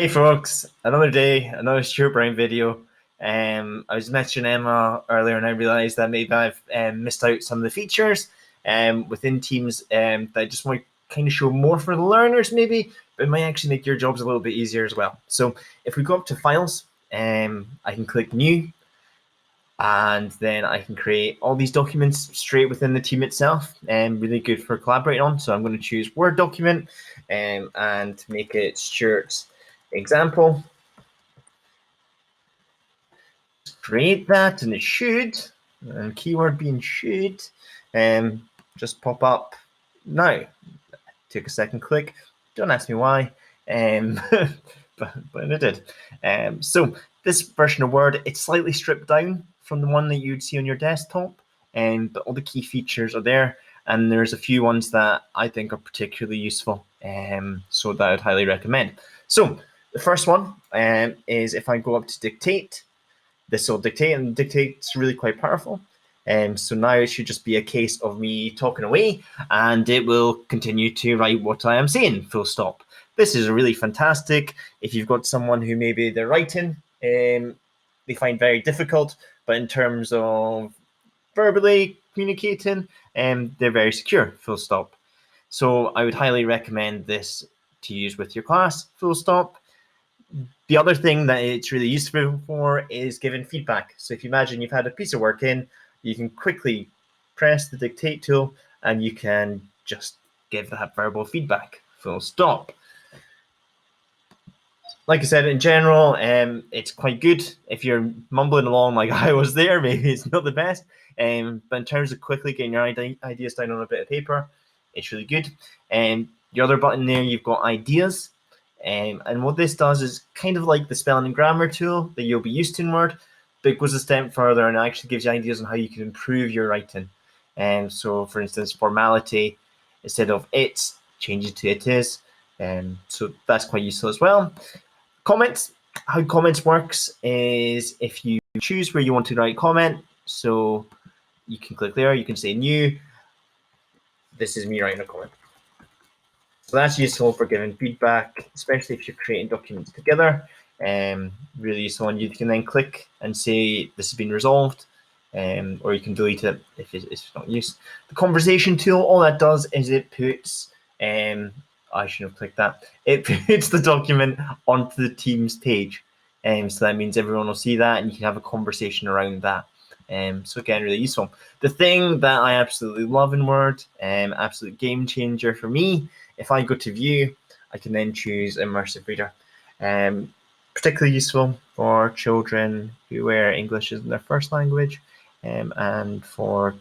Hey folks, another day, another Stuart Brown video. I was mentioning Emma earlier and I realised that maybe I've missed out some of the features within Teams that I just want to kind of show more for the learners maybe, but it might actually make your jobs a little bit easier as well. So if we go up to Files, I can click New, and then I can create all these documents straight within the team itself, and really good for collaborating on. So I'm going to choose Word document and make it Stuart's example. Create that, and it should, and keyword being should, just pop up now. Took a second click. Don't ask me why, but it did. So this version of Word, it's slightly stripped down from the one that you'd see on your desktop, but all the key features are there, and there's a few ones that I think are particularly useful, so that I'd highly recommend. So the first one is if I go up to Dictate. This will dictate, and dictate's really quite powerful. So now it should just be a case of me talking away, and it will continue to write what I am saying, full stop. This is really fantastic if you've got someone who maybe they're writing, they find very difficult, but in terms of verbally communicating, they're very secure, full stop. So I would highly recommend this to use with your class, full stop. The other thing that it's really useful for is giving feedback. So if you imagine you've had a piece of work in, you can quickly press the dictate tool and you can just give that verbal feedback, full stop. Like I said, in general, it's quite good. If you're mumbling along like I was there, maybe it's not the best. But in terms of quickly getting your ideas down on a bit of paper, it's really good. The other button there, you've got ideas. And what this does is kind of like the spelling and grammar tool that you'll be used to in Word, but it goes a step further and actually gives you ideas on how you can improve your writing. So, for instance, formality, instead of it's, change it to it is. So that's quite useful as well. Comments. How comments works is if you choose where you want to write comment, so you can click there, you can say new. This is me writing a comment. So that's useful for giving feedback, especially if you're creating documents together. Really useful, and you can then click and say this has been resolved, or you can delete it if it's not used. The conversation tool, all that does is it puts, I shouldn't have clicked that, it puts the document onto the Teams page. So that means everyone will see that and you can have a conversation around that. So again, really useful. The thing that I absolutely love in Word, absolute game changer for me, if I go to view, I can then choose immersive reader. Particularly useful for children where English isn't their first language, and for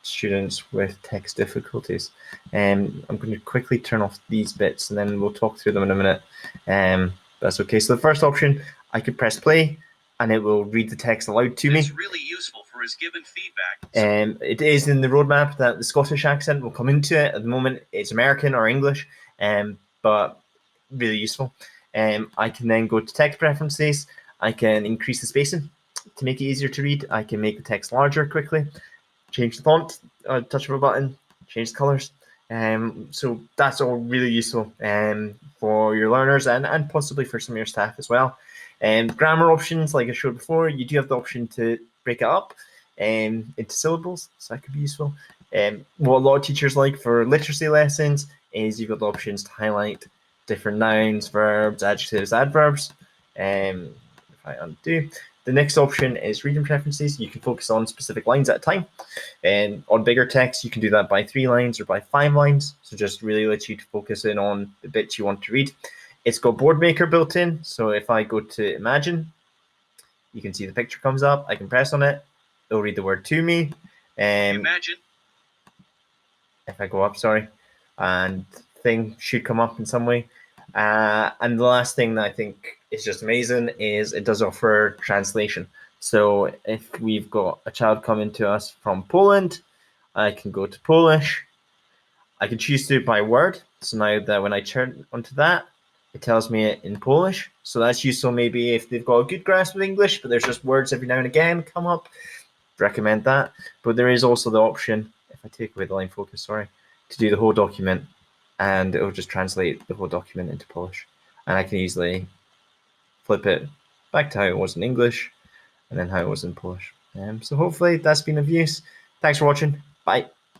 students with text difficulties. I'm going to quickly turn off these bits and then we'll talk through them in a minute. That's okay. So the first option, I could press play and it will read the text aloud to me. It's really useful for his given feedback. It is in the roadmap that the Scottish accent will come into it. At the moment, it's American or English, but really useful. I can then go to text preferences. I can increase the spacing to make it easier to read. I can make the text larger quickly, change the font, touch of a button, change the colors. So that's all really useful for your learners and possibly for some of your staff as well. Grammar options, like I showed before, you do have the option to break it up into syllables, so that could be useful. What a lot of teachers like for literacy lessons is you've got the options to highlight different nouns, verbs, adjectives, adverbs. If I undo, the next option is reading preferences. You can focus on specific lines at a time. And on bigger text, you can do that by 3 lines or by 5 lines. So just really lets you to focus in on the bits you want to read. It's got Board Maker built in. So if I go to Imagine, you can see the picture comes up. I can press on it. It'll read the word to me. Imagine. If I go up, sorry, and thing should come up in some way. And the last thing that I think is just amazing is it does offer translation. So if we've got a child coming to us from Poland, I can go to Polish. I can choose to do it by word. So now that when I turn onto that, it tells me it in Polish. So that's useful maybe if they've got a good grasp of English, but there's just words every now and again come up. Recommend that. But there is also the option, if I take away the line focus, sorry, to do the whole document, and it will just translate the whole document into Polish. And I can easily flip it back to how it was in English, and then how it was in Polish. So hopefully that's been of use. Thanks for watching. Bye.